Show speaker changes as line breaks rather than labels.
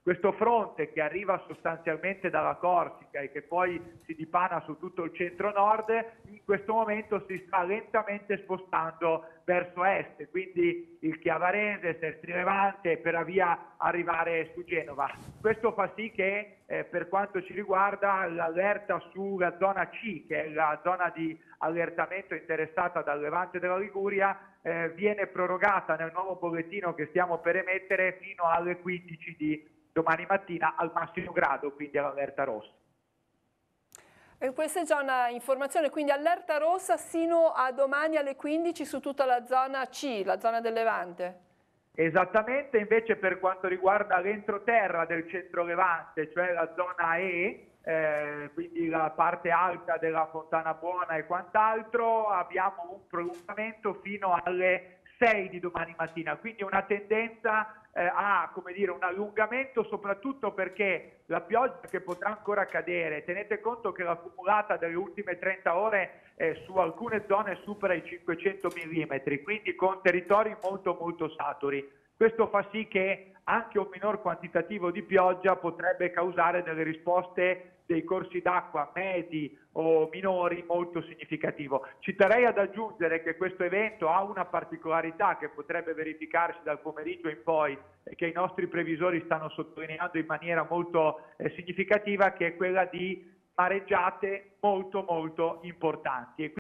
Questo fronte che arriva sostanzialmente dalla Corsica e che poi si dipana su tutto il centro-nord, in questo momento si sta lentamente spostando verso est, quindi il Chiavarese, Sestri Levante e per via arrivare su Genova. Questo fa sì che per quanto ci riguarda l'allerta sulla zona C, che è la zona di allertamento interessata dal Levante della Liguria, viene prorogata nel nuovo bollettino che stiamo per emettere fino alle 15 di domani mattina al massimo grado, quindi all'allerta rossa.
E questa è già una informazione, quindi allerta rossa sino a domani alle 15 su tutta la zona C, la zona del Levante.
Esattamente, invece per quanto riguarda l'entroterra del centro Levante, cioè la zona E, quindi la parte alta della Fontana Buona e quant'altro, abbiamo un prolungamento fino alle 6 di domani mattina, quindi una tendenza a, come dire, un allungamento, soprattutto perché la pioggia che potrà ancora cadere, tenete conto che l'accumulata delle ultime 30 ore su alcune zone supera i 500 mm, quindi con territori molto saturi. Questo fa sì che anche un minor quantitativo di pioggia potrebbe causare delle risposte dei corsi d'acqua medi o minori molto significativo. Ci terrei ad aggiungere che questo evento ha una particolarità che potrebbe verificarsi dal pomeriggio in poi e che i nostri previsori stanno sottolineando in maniera molto significativa, che è quella di mareggiate molto importanti.